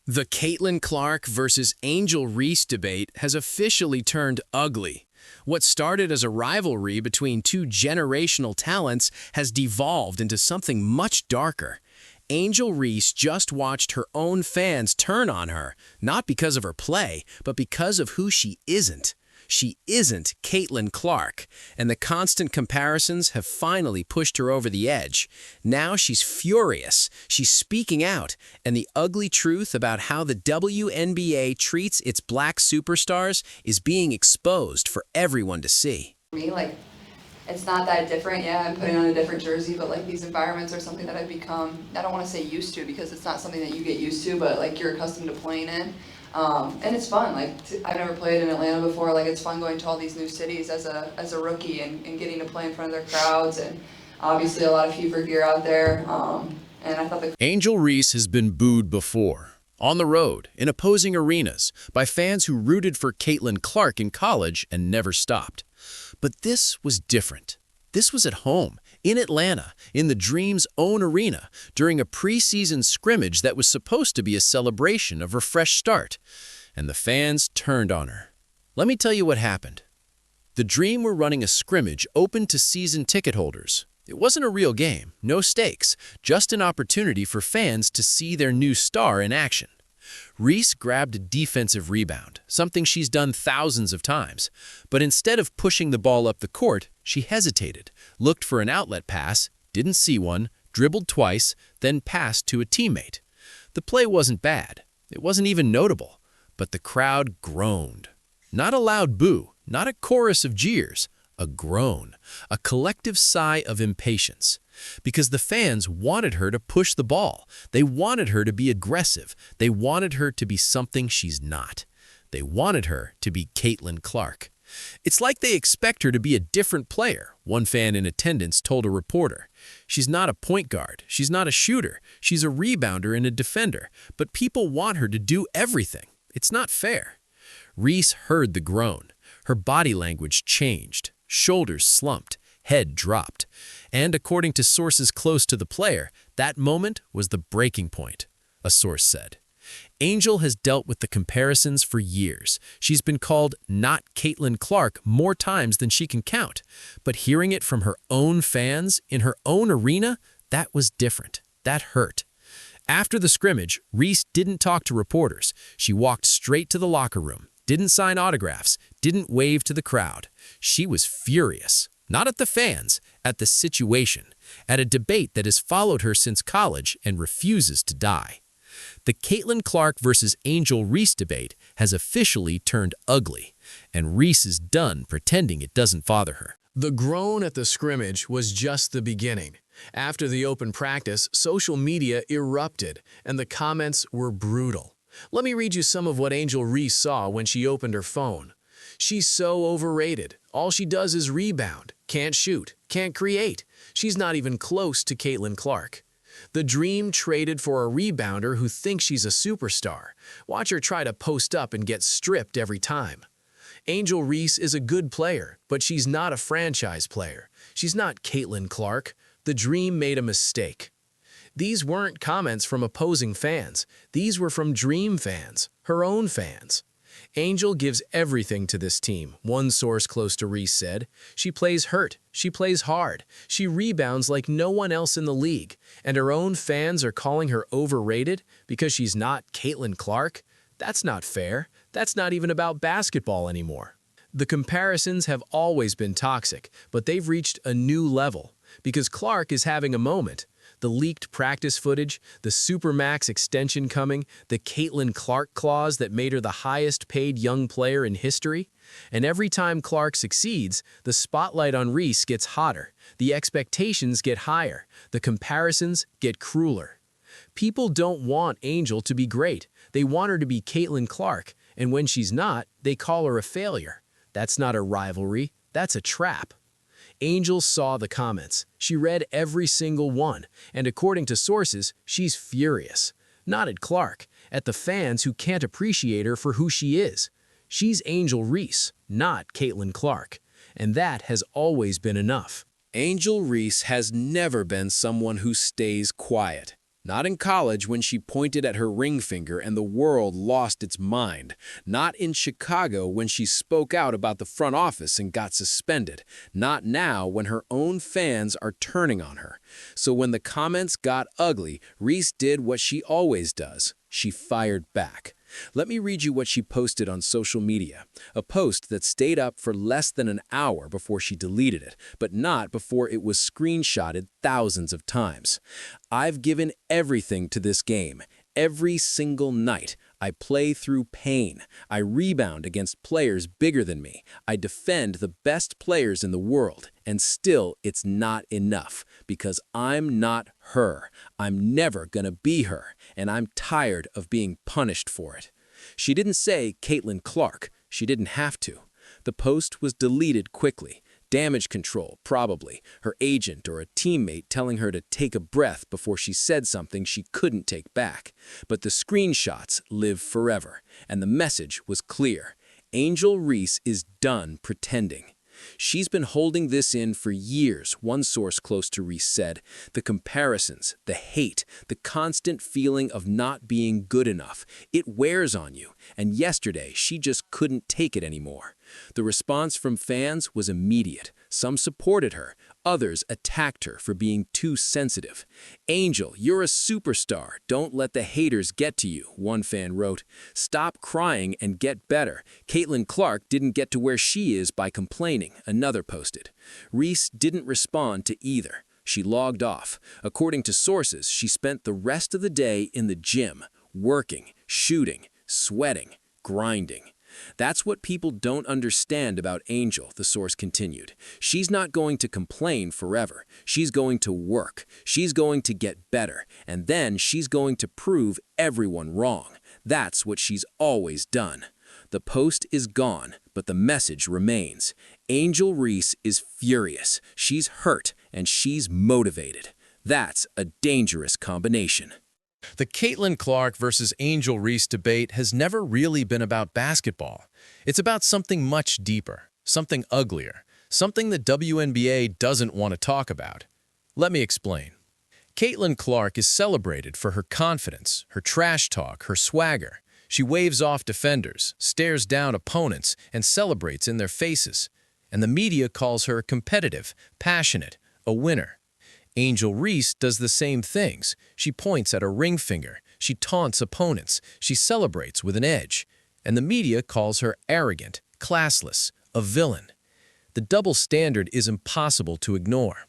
The Caitlin Clark versus Angel Reese debate has officially turned ugly. What started as a rivalry between two generational talents has devolved into something much darker. Angel Reese just watched her own fans turn on her, not because of her play, but because of who she isn't. She isn't Caitlin Clark, and the constant comparisons have finally pushed her over the edge. Now she's furious, she's speaking out, and the ugly truth about how the WNBA treats its black superstars is being exposed for everyone to see. For me, it's not that different. Yeah, I'm putting on a different jersey, but these environments are something that I've become, I don't want to say used to because it's not something that you get used to, but you're accustomed to playing in. And it's fun. I've never played in Atlanta before. It's fun going to all these new cities as a rookie and getting to play in front of their crowds, and obviously a lot of Fever gear out there. And I thought Angel Reese has been booed before, on the road, in opposing arenas, by fans who rooted for Caitlin Clark in college and never stopped. But this was different. This was at home, in Atlanta, in the Dream's own arena, during a preseason scrimmage that was supposed to be a celebration of her fresh start. And the fans turned on her. Let me tell you what happened. The Dream were running a scrimmage open to season ticket holders. It wasn't a real game, no stakes, just an opportunity for fans to see their new star in action. Reese grabbed a defensive rebound, something she's done thousands of times. But instead of pushing the ball up the court, she hesitated, looked for an outlet pass, didn't see one, dribbled twice, then passed to a teammate. The play wasn't bad. It wasn't even notable. But the crowd groaned. Not a loud boo, not a chorus of jeers, a groan, a collective sigh of impatience. Because the fans wanted her to push the ball. They wanted her to be aggressive. They wanted her to be something she's not. They wanted her to be Caitlin Clark. It's like they expect her to be a different player, one fan in attendance told a reporter. She's not a point guard. She's not a shooter. She's a rebounder and a defender. But people want her to do everything. It's not fair. Reese heard the groan. Her body language changed. Shoulders slumped. Head dropped. And according to sources close to the player, that moment was the breaking point, a source said. Angel has dealt with the comparisons for years. She's been called not Caitlin Clark more times than she can count. But hearing it from her own fans, in her own arena, that was different. That hurt. After the scrimmage, Reese didn't talk to reporters. She walked straight to the locker room, didn't sign autographs, didn't wave to the crowd. She was furious. Not at the fans, at the situation, at a debate that has followed her since college and refuses to die. The Caitlin Clark versus Angel Reese debate has officially turned ugly, and Reese is done pretending it doesn't bother her. The groan at the scrimmage was just the beginning. After the open practice, social media erupted, and the comments were brutal. Let me read you some of what Angel Reese saw when she opened her phone. She's so overrated. All she does is rebound, can't shoot, can't create. She's not even close to Caitlin Clark. The Dream traded for a rebounder who thinks she's a superstar. Watch her try to post up and get stripped every time. Angel Reese is a good player, but she's not a franchise player. She's not Caitlin Clark. The Dream made a mistake. These weren't comments from opposing fans. These were from Dream fans, her own fans. Angel gives everything to this team, one source close to Reese said. She plays hurt. She plays hard. She rebounds like no one else in the league. And her own fans are calling her overrated because she's not Caitlin Clark? That's not fair. That's not even about basketball anymore. The comparisons have always been toxic, but they've reached a new level because Clark is having a moment. The leaked practice footage, the Supermax extension coming, the Caitlin Clark clause that made her the highest-paid young player in history. And every time Clark succeeds, the spotlight on Reese gets hotter, the expectations get higher, the comparisons get crueler. People don't want Angel to be great. They want her to be Caitlin Clark, and when she's not, they call her a failure. That's not a rivalry, that's a trap. Angel saw the comments. She read every single one, and according to sources, she's furious. Not at Clark, at the fans who can't appreciate her for who she is. She's Angel Reese, not Caitlin Clark, and that has always been enough. Angel Reese has never been someone who stays quiet. Not in college when she pointed at her ring finger and the world lost its mind. Not in Chicago when she spoke out about the front office and got suspended. Not now when her own fans are turning on her. So when the comments got ugly, Reese did what she always does. She fired back. Let me read you what she posted on social media, a post that stayed up for less than an hour before she deleted it, but not before it was screenshotted thousands of times. I've given everything to this game. Every single night, I play through pain. I rebound against players bigger than me. I defend the best players in the world. And still, it's not enough because I'm not her. I'm never gonna be her, and I'm tired of being punished for it. She didn't say Caitlin Clark. She didn't have to. The post was deleted quickly. Damage control, probably. Her agent or a teammate telling her to take a breath before she said something she couldn't take back. But the screenshots live forever, and the message was clear. Angel Reese is done pretending. She's been holding this in for years, one source close to Reese said. The comparisons, the hate, the constant feeling of not being good enough. It wears on you, and yesterday she just couldn't take it anymore. The response from fans was immediate. Some supported her, others attacked her for being too sensitive. "Angel, you're a superstar. Don't let the haters get to you," one fan wrote. "Stop crying and get better. Caitlin Clark didn't get to where she is by complaining," another posted. Reese didn't respond to either. She logged off. According to sources, she spent the rest of the day in the gym, working, shooting, sweating, grinding. That's what people don't understand about Angel, the source continued. She's not going to complain forever. She's going to work. She's going to get better. And then she's going to prove everyone wrong. That's what she's always done. The post is gone, but the message remains. Angel Reese is furious. She's hurt, and she's motivated. That's a dangerous combination. The Caitlin Clark versus Angel Reese debate has never really been about basketball. It's about something much deeper, something uglier, something the WNBA doesn't want to talk about. Let me explain. Caitlin Clark is celebrated for her confidence, her trash talk, her swagger. She waves off defenders, stares down opponents, and celebrates in their faces. And the media calls her competitive, passionate, a winner. Angel Reese does the same things. She points at her ring finger. She taunts opponents. She celebrates with an edge. And the media calls her arrogant, classless, a villain. The double standard is impossible to ignore.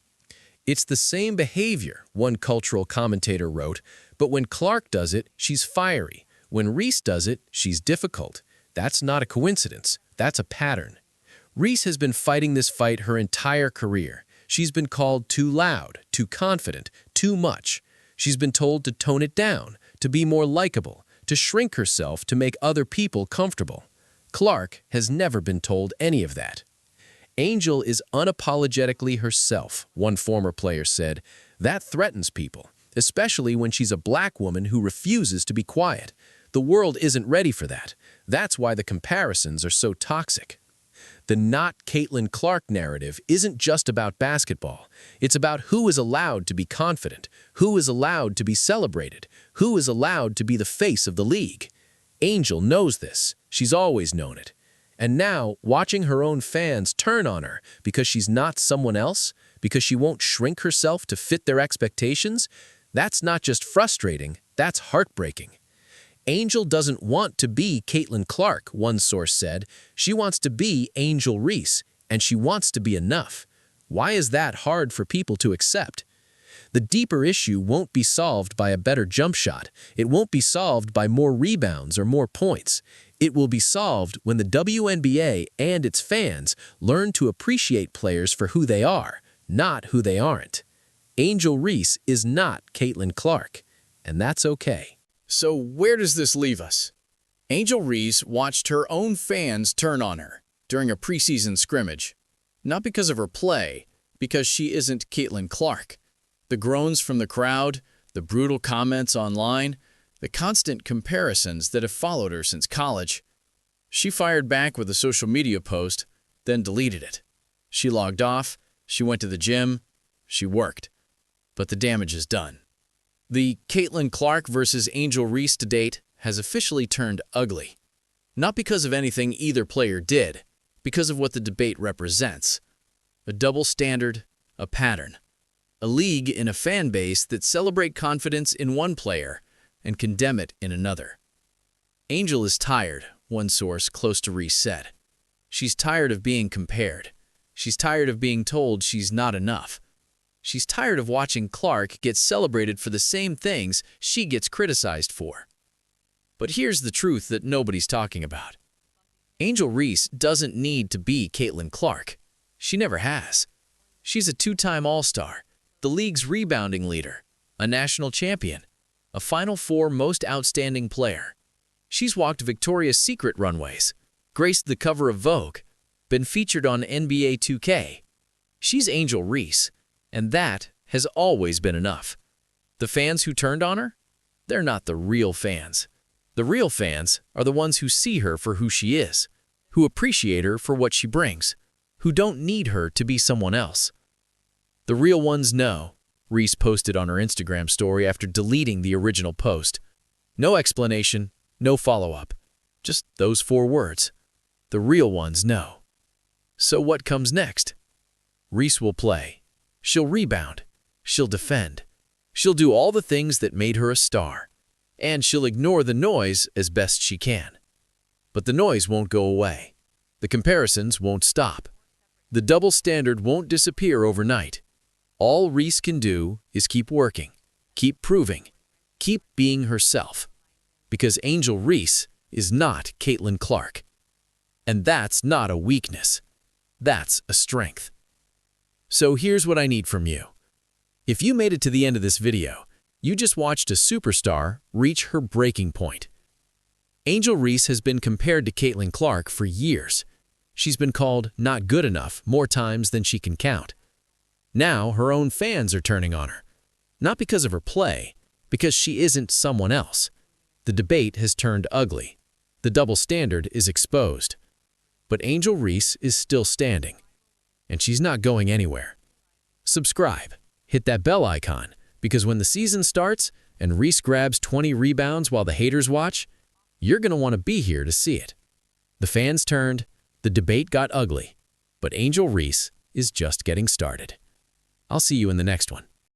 It's the same behavior, one cultural commentator wrote, but when Clark does it, she's fiery. When Reese does it, she's difficult. That's not a coincidence. That's a pattern. Reese has been fighting this fight her entire career. She's been called too loud, too confident, too much. She's been told to tone it down, to be more likable, to shrink herself to make other people comfortable. Clark has never been told any of that. Angel is unapologetically herself, one former player said. That threatens people, especially when she's a black woman who refuses to be quiet. The world isn't ready for that. That's why the comparisons are so toxic. The not Caitlin Clark narrative isn't just about basketball. It's about who is allowed to be confident, who is allowed to be celebrated, who is allowed to be the face of the league. Angel knows this. She's always known it. And now, watching her own fans turn on her because she's not someone else, because she won't shrink herself to fit their expectations, that's not just frustrating, that's heartbreaking. Angel doesn't want to be Caitlin Clark, one source said. She wants to be Angel Reese, and she wants to be enough. Why is that hard for people to accept? The deeper issue won't be solved by a better jump shot. It won't be solved by more rebounds or more points. It will be solved when the WNBA and its fans learn to appreciate players for who they are, not who they aren't. Angel Reese is not Caitlin Clark, and that's okay. So where does this leave us? Angel Reese watched her own fans turn on her during a preseason scrimmage. Not because of her play, because she isn't Caitlin Clark. The groans from the crowd, the brutal comments online, the constant comparisons that have followed her since college. She fired back with a social media post, then deleted it. She logged off, she went to the gym, she worked. But the damage is done. The Caitlin Clark versus Angel Reese debate has officially turned ugly. Not because of anything either player did, because of what the debate represents. A double standard, a pattern. A league in a fan base that celebrate confidence in one player and condemn it in another. Angel is tired, one source close to Reese said. She's tired of being compared. She's tired of being told she's not enough. She's tired of watching Clark get celebrated for the same things she gets criticized for. But here's the truth that nobody's talking about. Angel Reese doesn't need to be Caitlin Clark. She never has. She's a two-time All-Star, the league's rebounding leader, a national champion, a Final Four most outstanding player. She's walked Victoria's Secret runways, graced the cover of Vogue, been featured on NBA 2K. She's Angel Reese, and that has always been enough. The fans who turned on her? They're not the real fans. The real fans are the ones who see her for who she is, who appreciate her for what she brings, who don't need her to be someone else. The real ones know, Reese posted on her Instagram story after deleting the original post. No explanation, no follow-up, just those 4 words. The real ones know. So what comes next? Reese will play. She'll rebound. She'll defend. She'll do all the things that made her a star. And she'll ignore the noise as best she can. But the noise won't go away. The comparisons won't stop. The double standard won't disappear overnight. All Reese can do is keep working, keep proving, keep being herself. Because Angel Reese is not Caitlin Clark. And that's not a weakness. That's a strength. So here's what I need from you. If you made it to the end of this video, you just watched a superstar reach her breaking point. Angel Reese has been compared to Caitlin Clark for years. She's been called not good enough more times than she can count. Now her own fans are turning on her. Not because of her play, because she isn't someone else. The debate has turned ugly. The double standard is exposed. But Angel Reese is still standing. And she's not going anywhere. Subscribe. Hit that bell icon, because when the season starts and Reese grabs 20 rebounds while the haters watch, you're going to want to be here to see it. The fans turned, the debate got ugly, but Angel Reese is just getting started. I'll see you in the next one.